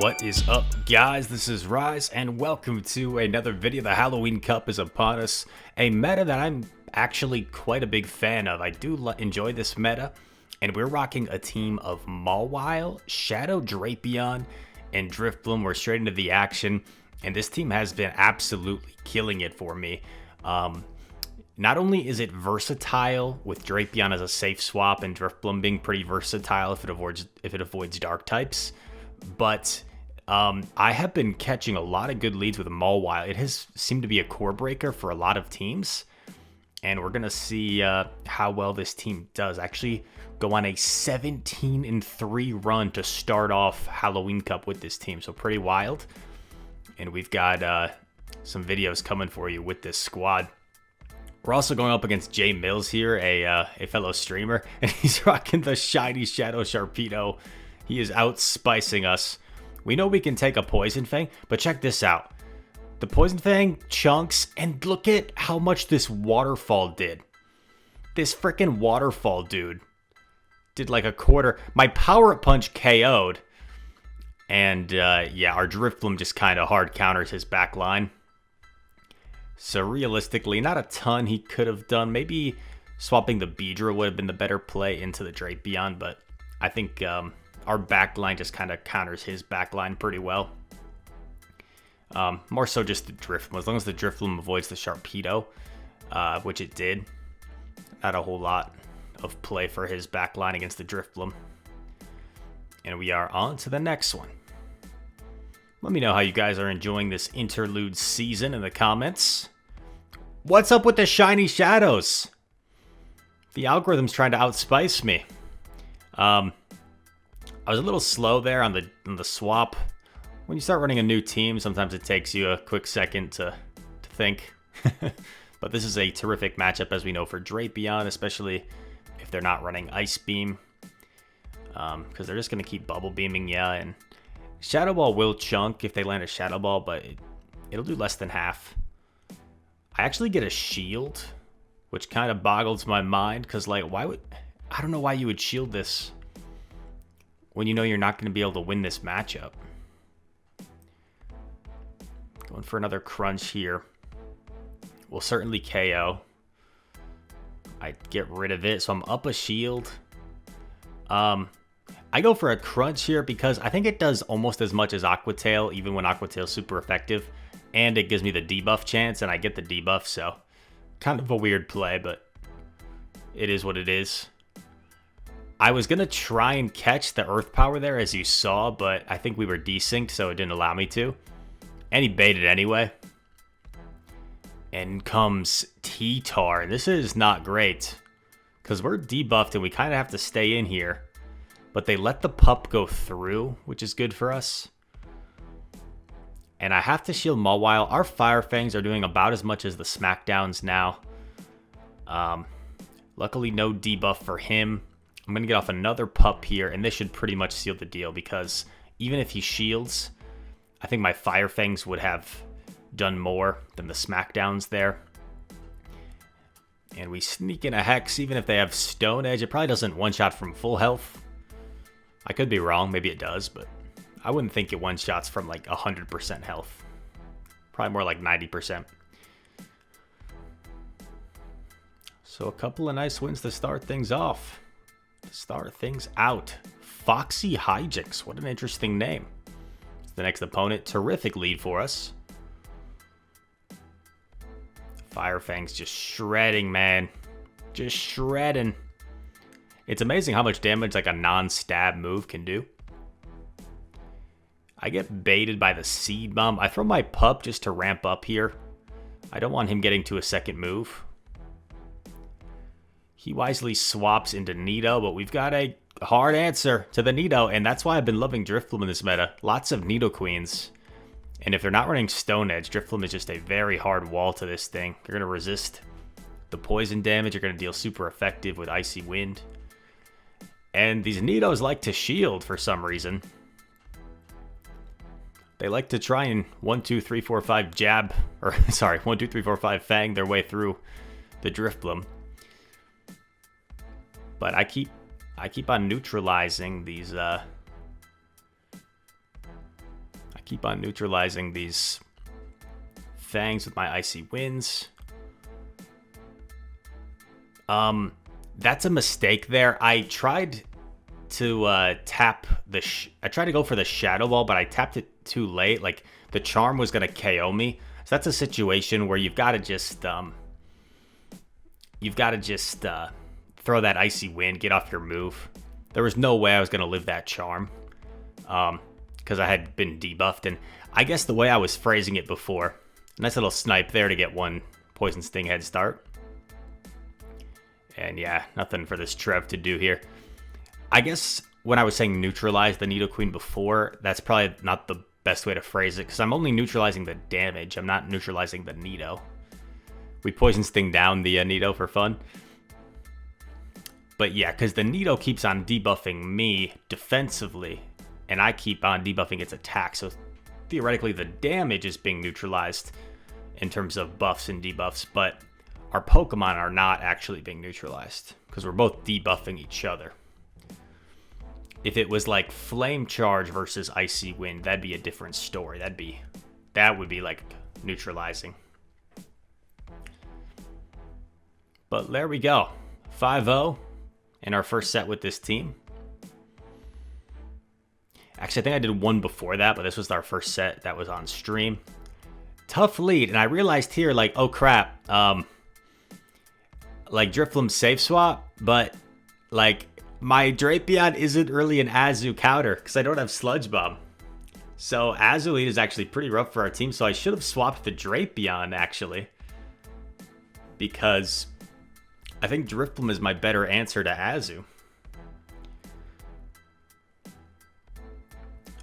What is up, guys? This is Rise, and welcome to another video. The Halloween Cup is upon us. A meta that I'm actually quite a big fan of. I do enjoy this meta, and we're rocking a team of Mawile, Shadow Drapion, and Drifblim. We're straight into the action, and this team has been absolutely killing it for me. Not only is it versatile with Drapion as a safe swap and Drifblim being pretty versatile if it avoids dark types, but I have been catching a lot of good leads with Mawile. It has seemed to be a core breaker for a lot of teams, and we're gonna see how well this team does. Actually, go on a 17-3 run to start off Halloween Cup with this team, so pretty wild. And we've got some videos coming for you with this squad. We're also going up against Jay Mills here, a fellow streamer, and he's rocking the shiny Shadow Sharpedo. He is outspicing us. We know we can take a Poison Fang, but check this out. The Poison Fang chunks, and look at how much this Waterfall did. This freaking Waterfall, dude, did like a quarter. My Power Up Punch KO'd, and yeah, our Drifblim just kind of hard counters his back line. So realistically, not a ton he could have done. Maybe swapping the Beedrill would have been the better play into the Drapion, but I think our backline just kind of counters his backline pretty well. More so just the Drifblim. As long as the Drifblim avoids the Sharpedo, which it did, not a whole lot of play for his backline against the Drifblim. And we are on to the next one. Let me know how you guys are enjoying this interlude season in the comments. What's up with the shiny shadows? The algorithm's trying to outspice me. I was a little slow there on the swap. When you start running a new team, sometimes it takes you a quick second to think. But this is a terrific matchup, as we know, for Drapion, especially if they're not running Ice Beam. Because they're just going to keep Bubble Beaming, yeah, and Shadow Ball will chunk if they land a Shadow Ball, but it'll do less than half. I actually get a shield, which kind of boggles my mind, because, like, I don't know why you would shield this when you know you're not going to be able to win this matchup. Going for another crunch here. We'll certainly KO. I get rid of it, so I'm up a shield. I go for a crunch here because I think it does almost as much as Aqua Tail, even when Aqua Tail's super effective. And it gives me the debuff chance, and I get the debuff, so kind of a weird play, but it is what it is. I was going to try and catch the Earth Power there, as you saw, but I think we were desynced, so it didn't allow me to. And he baited anyway. And comes T-Tar, and this is not great, because we're debuffed, and we kind of have to stay in here. But they let the pup go through, which is good for us. And I have to shield Mawile. Our Fire Fangs are doing about as much as the Smackdowns now. Luckily, no debuff for him. I'm going to get off another pup here, and this should pretty much seal the deal, because even if he shields, I think my Fire Fangs would have done more than the Smackdowns there. And we sneak in a Hex, even if they have Stone Edge. It probably doesn't one-shot from full health. I could be wrong, maybe it does, but I wouldn't think it one-shots from like 100% health. Probably more like 90%. So a couple of nice wins to start things off. To start things out. Foxy Hijinks, what an interesting name. It's the next opponent, terrific lead for us. Fire Fang's just shredding, man. Just shredding. It's amazing how much damage like a non-stab move can do. I get baited by the Seed Bomb. I throw my pup just to ramp up here. I don't want him getting to a second move. He wisely swaps into Nido, but we've got a hard answer to the Nido, and that's why I've been loving Drifblim in this meta. Lots of Nidoqueens. And if they're not running Stone Edge, Drifblim is just a very hard wall to this thing. You're going to resist the poison damage. You're going to deal super effective with Icy Wind. And these Nidos like to shield for some reason. They like to try and 1, 2, 3, 4, 5 jab, or sorry, 1, 2, 3, 4, 5 fang their way through the Drifblim. But I keep on neutralizing these Keep on neutralizing these fangs with my icy winds. That's a mistake there. I tried to tap the... I tried to go for the Shadow Ball, but I tapped it too late. Like, the Charm was going to KO me. So that's a situation where you've got to just... throw that Icy Wind, get off your move. There was no way I was going to live that Charm. Because I had been debuffed. And I guess the way I was phrasing it before... Nice little snipe there to get one Poison Sting head start. And yeah, nothing for this Trev to do here. I guess when I was saying neutralize the Nidoqueen before, that's probably not the best way to phrase it, because I'm only neutralizing the damage. I'm not neutralizing the Nido. We Poison Sting down the Nido for fun. But yeah, because the Nido keeps on debuffing me defensively, and I keep on debuffing its attack, so theoretically the damage is being neutralized in terms of buffs and debuffs, but our Pokemon are not actually being neutralized because we're both debuffing each other. If it was like Flame Charge versus Icy Wind, that'd be a different story. That would be like neutralizing. But there we go. 5-0 in our first set with this team. Actually, I think I did one before that, but this was our first set that was on stream. Tough lead, and I realized here, like, oh crap, like Drifblim safe swap, but like my Drapion isn't really an Azu counter because I don't have Sludge Bomb. So Azu lead is actually pretty rough for our team, so I should have swapped the Drapion actually, because I think Drifblim is my better answer to Azu.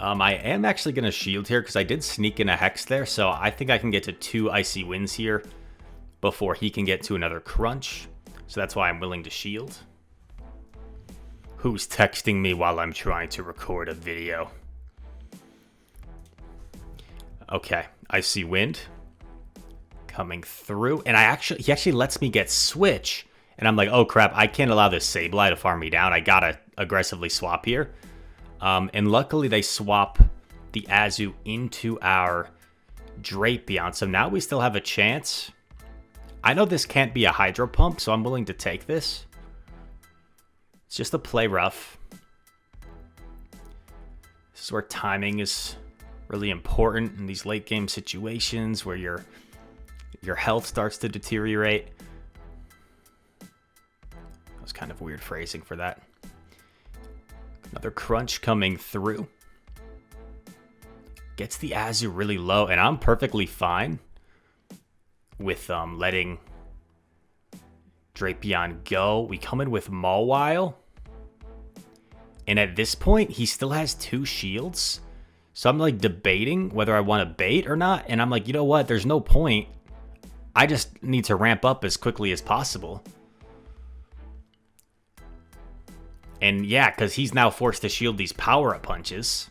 I am actually going to shield here because I did sneak in a Hex there, so I think I can get to 2 Icy Winds here before he can get to another Crunch. So that's why I'm willing to shield. Who's texting me while I'm trying to record a video? Okay, Icy Wind coming through, and he actually lets me get Switch, and I'm like, oh crap, I can't allow this Sableye to farm me down. I gotta aggressively swap here. And luckily they swap the Azu into our Drapion, so now we still have a chance. I know this can't be a Hydro Pump, so I'm willing to take this. It's just a play rough. This is where timing is really important in these late game situations where your health starts to deteriorate. That was kind of weird phrasing for that. Another Crunch coming through. Gets the Azu really low, and I'm perfectly fine with letting Drapion go. We come in with Mawile. And at this point, he still has 2 shields. So I'm like debating whether I want to bait or not. And I'm like, you know what? There's no point. I just need to ramp up as quickly as possible. And yeah, because he's now forced to shield these power-up punches.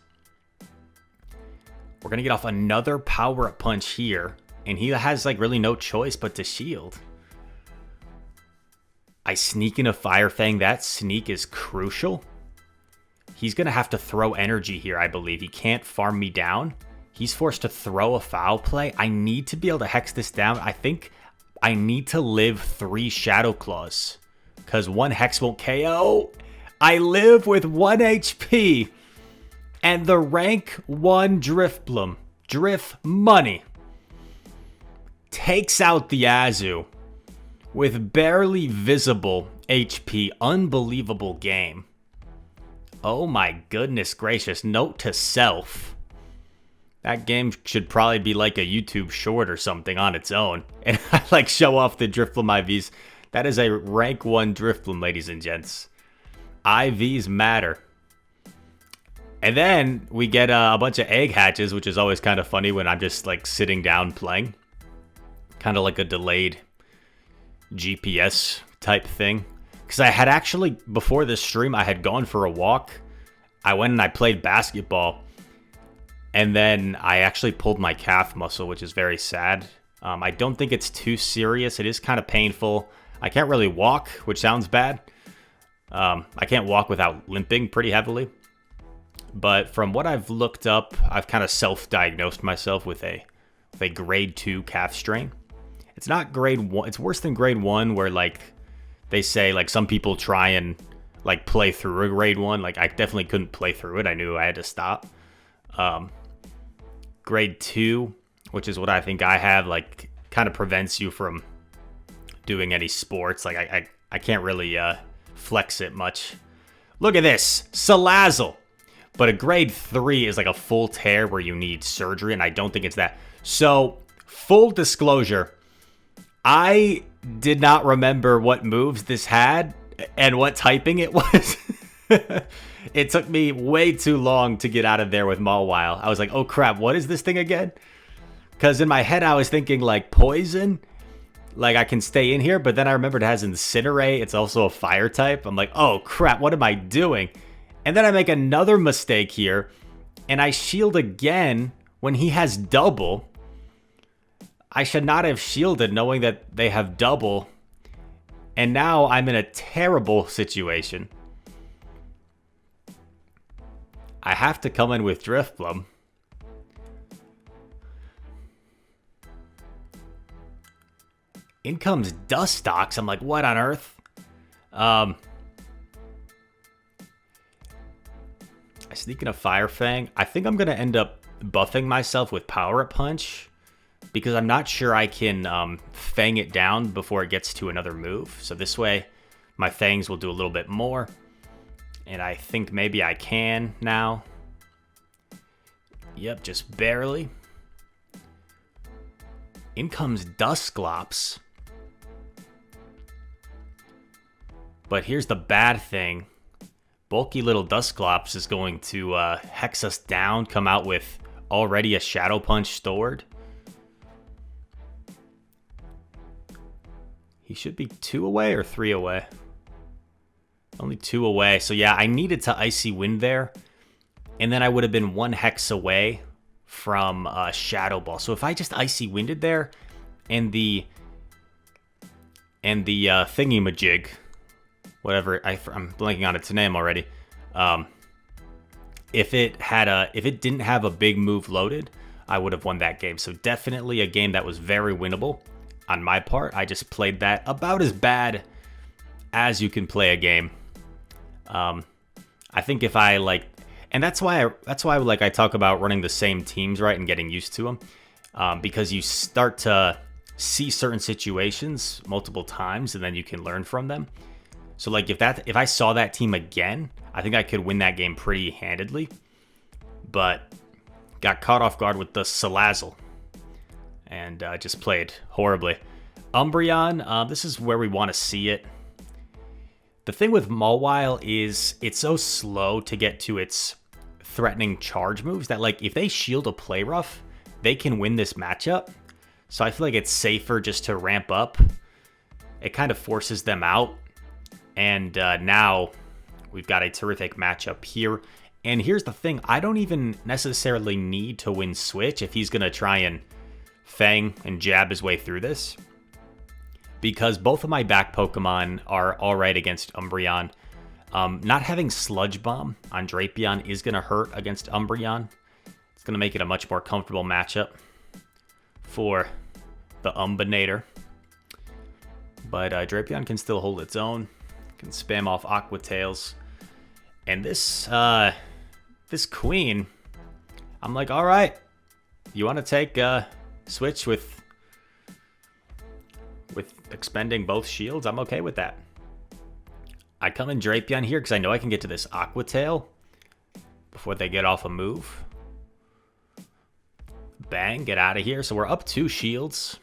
We're going to get off another power-up punch here. And he has like really no choice but to shield. I sneak in a Fire Fang. That sneak is crucial. He's going to have to throw energy here, I believe. He can't farm me down. He's forced to throw a Foul Play. I need to be able to Hex this down. I think I need to live 3 Shadow Claws, because 1 Hex won't KO. I live with 1 HP. And the rank 1 Drifblim, Drift Money, takes out the Azu with barely visible HP. Unbelievable game. Oh my goodness gracious. Note to self. That game should probably be like a YouTube short or something on its own. And I like show off the Drifblim IVs. That is a rank 1 Drifblim, ladies and gents. IVs matter. And then we get a bunch of egg hatches, which is always kind of funny when I'm just like sitting down playing. Kind of like a delayed GPS type thing. Because I had actually, before this stream, I had gone for a walk. I went and I played basketball. And then I actually pulled my calf muscle, which is very sad. I don't think it's too serious. It is kind of painful. I can't really walk, which sounds bad. I can't walk without limping pretty heavily. But from what I've looked up, I've kind of self-diagnosed myself with a grade 2 calf strain. It's not grade 1. It's worse than grade 1, where like they say like some people try and like play through a grade 1. Like I definitely couldn't play through it. I knew I had to stop. Grade 2, which is what I think I have, like kind of prevents you from doing any sports. Like I can't really flex it much. Look at this, Salazzle. But a grade 3 is like a full tear where you need surgery, and I don't think it's that. So, full disclosure, I did not remember what moves this had and what typing it was. It took me way too long to get out of there with Mawile. I was like, oh crap, what is this thing again? Because in my head I was thinking like poison, like I can stay in here, but then I remembered it has Incinerate. It's also a fire type. I'm like, oh crap, what am I doing? And then I make another mistake here, and I shield again when he has double. I should not have shielded knowing that they have double, and now I'm in a terrible situation. I have to come in with Drifblim. In comes Dustox. I'm like, what on earth? I sneak in a Fire Fang. I think I'm going to end up buffing myself with Power Up Punch because I'm not sure I can Fang it down before it gets to another move. So this way, my Fangs will do a little bit more. And I think maybe I can now. Yep, just barely. In comes Dusclops. But here's the bad thing. Bulky little Dusclops is going to hex us down, come out with already a Shadow Punch stored. He should be 2 away or 3 away. Only 2 away. So yeah, I needed to Icy Wind there. And then I would have been 1 hex away from Shadow Ball. So if I just Icy Winded there and the thingy-majig, whatever, I'm blanking on its name already. If it didn't have a big move loaded, I would have won that game. So definitely a game that was very winnable on my part. I just played that about as bad as you can play a game. I think if I like, and that's why like I talk about running the same teams right and getting used to them, because you start to see certain situations multiple times and then you can learn from them. So like if I saw that team again, I think I could win that game pretty handedly, but got caught off guard with the Salazzle and just played horribly. Umbreon, this is where we want to see it. The thing with Mawile is it's so slow to get to its threatening charge moves that like if they shield a play rough, they can win this matchup. So I feel like it's safer just to ramp up. It kind of forces them out. And now we've got a terrific matchup here. And here's the thing. I don't even necessarily need to win Switch if he's going to try and Fang and jab his way through this. Because both of my back Pokemon are alright against Umbreon. Not having Sludge Bomb on Drapion is going to hurt against Umbreon. It's going to make it a much more comfortable matchup for the Umbinator. But Drapion can still hold its own. Can spam off Aqua Tails. And this Queen, I'm like, all right, you want to take Switch with expending both shields? I'm okay with that. I come in Drapion here because I know I can get to this Aqua Tail before they get off a move. Bang, get out of here. So we're up 2 shields.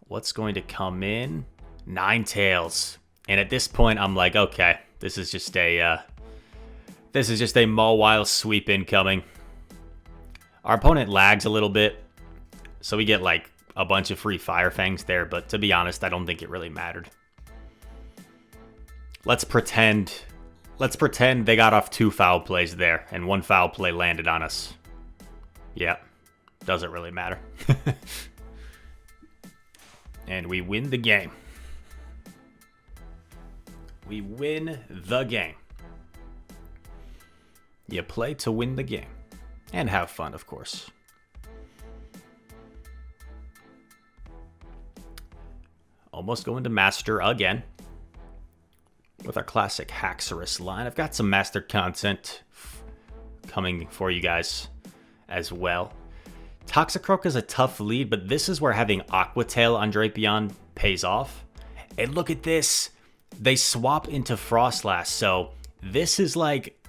What's going to come in? Ninetales. And at this point, I'm like, okay, this is just a Mawile sweep incoming. Our opponent lags a little bit, so we get like a bunch of free Fire Fangs there, but to be honest, I don't think it really mattered. Let's pretend they got off 2 foul plays there, and 1 foul play landed on us. Yeah, doesn't really matter. And we win the game. We win the game. You play to win the game. And have fun, of course. Almost going to Master again. With our classic Haxorus line. I've got some Master content coming for you guys as well. Toxicroak is a tough lead, but this is where having Aqua Tail on Drapion pays off. And look at this. They swap into Frostlass, so this is like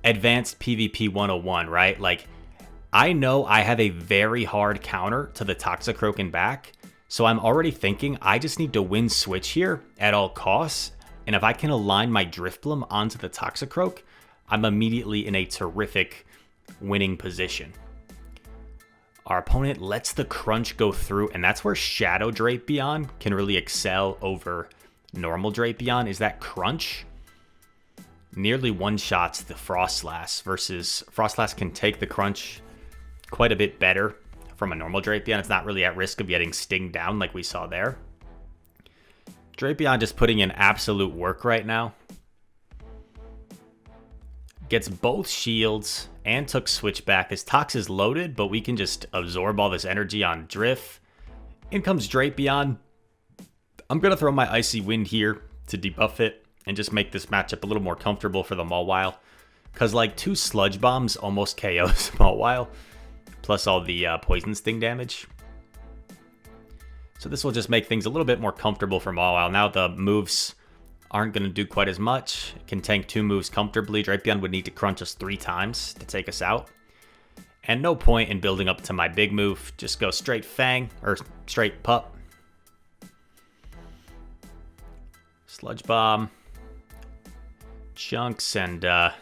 advanced PvP 101, right? Like, I know I have a very hard counter to the Toxicroak in back, so I'm already thinking I just need to win switch here at all costs, and if I can align my Drifblim onto the Toxicroak, I'm immediately in a terrific winning position. Our opponent lets the crunch go through, and that's where Shadow Drapion can really excel over normal Drapion, is that crunch nearly one-shots the Frostlass, versus Frostlass can take the crunch quite a bit better from a normal Drapion. It's not really at risk of getting stinged down like we saw there. Drapion just putting in absolute work right now. Gets both shields and took switch back. His Tox is loaded, but we can just absorb all this energy on Drift. In comes Drapion. I'm going to throw my Icy Wind here to debuff it and just make this matchup a little more comfortable for the Mawile. Because like 2 Sludge Bombs almost KOs Mawile, plus all the Poison Sting damage. So this will just make things a little bit more comfortable for Mawile. Now the moves aren't going to do quite as much. It can tank 2 moves comfortably. Drapion would need to crunch us 3 times to take us out. And no point in building up to my big move. Just go straight Fang, or straight Pup. Sludge Bomb. Chunks, and they're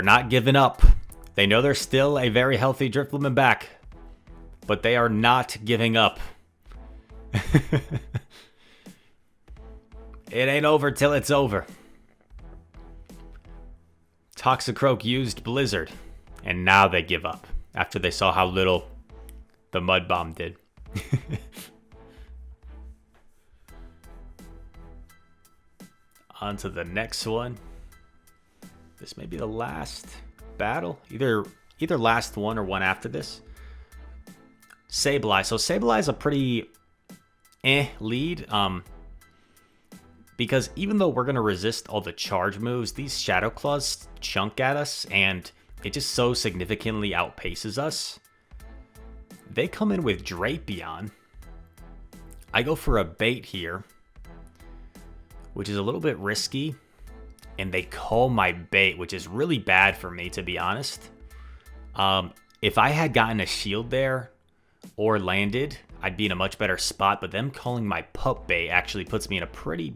not giving up. They know there's still a very healthy Drifblim in back, but they are not giving up. It ain't over till it's over. Toxicroak used Blizzard, and now they give up after they saw how little the Mud Bomb did. On to the next one. This may be the last battle. Either last one or one after this. Sableye. So Sableye is a pretty lead. Because even though we're going to resist all the charge moves, these Shadow Claws chunk at us, and it just so significantly outpaces us. They come in with Drapion. I go for a bait here, which is a little bit risky, and they call my bait, which is really bad for me, to be honest. If I had gotten a shield there or landed, I'd be in a much better spot, but them calling my pup bait actually puts me in a pretty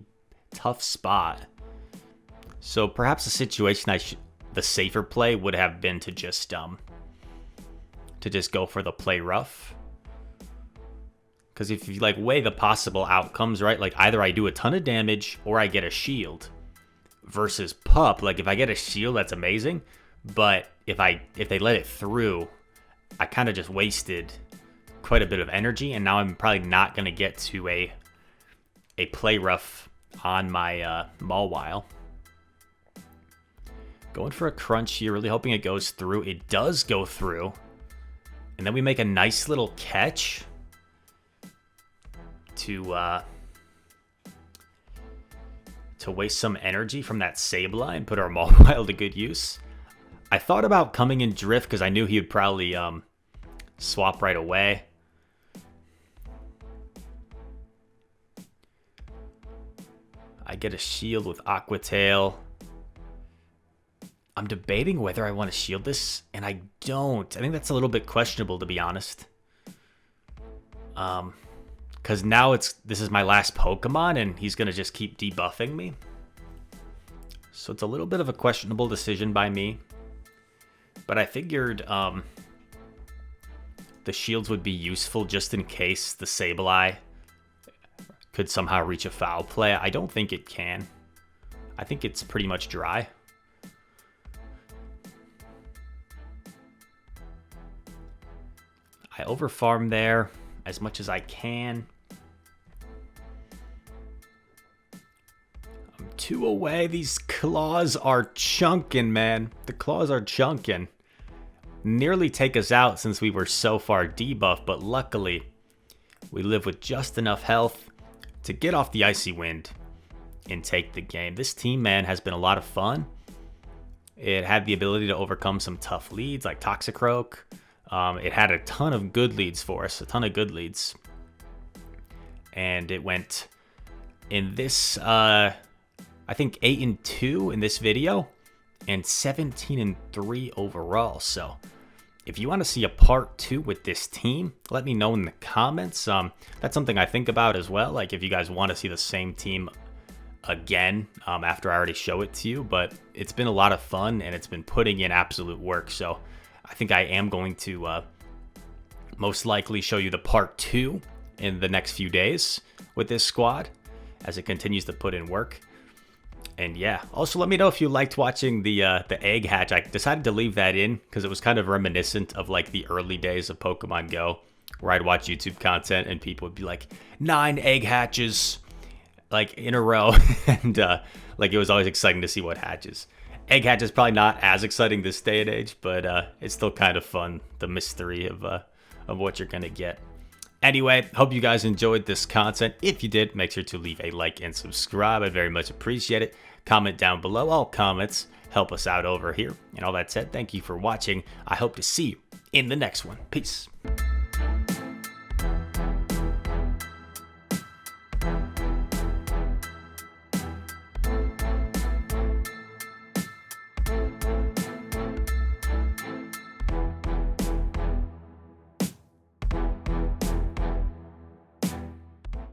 tough spot. So perhaps the situation the safer play would have been to just go for the play rough. Because if you like weigh the possible outcomes, right? Like either I do a ton of damage or I get a shield. Versus Pup, like if I get a shield, that's amazing. But if they let it through, I kind of just wasted quite a bit of energy, and now I'm probably not going to get to a play rough on my Mawile. Going for a crunch here, really hoping it goes through. It does go through. And then we make a nice little catch to waste some energy from that Sableye and put our Mawile to good use. I thought about coming in Drift because I knew he would probably swap right away. I get a shield with Aqua Tail. I'm debating whether I want to shield this, and I don't. I think that's a little bit questionable, to be honest. Because now this is my last Pokemon, and he's going to just keep debuffing me. So it's a little bit of a questionable decision by me. But I figured the shields would be useful just in case the Sableye could somehow reach a foul play. I don't think it can. I think it's pretty much dry. I overfarm there as much as I can. I'm 2 away. These claws are chunking, man. The claws are chunking. Nearly take us out since we were so far debuffed, but luckily we live with just enough health to get off the Icy Wind and take the game. This team, man, has been a lot of fun. It had the ability to overcome some tough leads like Toxicroak. It had a ton of good leads for us, a ton of good leads. And it went in this, I think 8-2 in this video and 17-3 overall. So if you want to see a part 2 with this team, let me know in the comments. That's something I think about as well. Like if you guys want to see the same team again after I already show it to you, but it's been a lot of fun and it's been putting in absolute work. So I think I am going to most likely show you the part 2 in the next few days with this squad as it continues to put in work. And yeah, also let me know if you liked watching the egg hatch. I decided to leave that in because it was kind of reminiscent of like the early days of Pokemon Go, where I'd watch YouTube content and people would be like 9 egg hatches like in a row, and like it was always exciting to see what hatches. Egg hatch is probably not as exciting this day and age, but it's still kind of fun, the mystery of what you're gonna get. Anyway, hope you guys enjoyed this content. If you did, make sure to leave a like and subscribe. I'd very much appreciate it. Comment down below. All comments help us out over here. And all that said, thank you for watching. I hope to see you in the next one. Peace.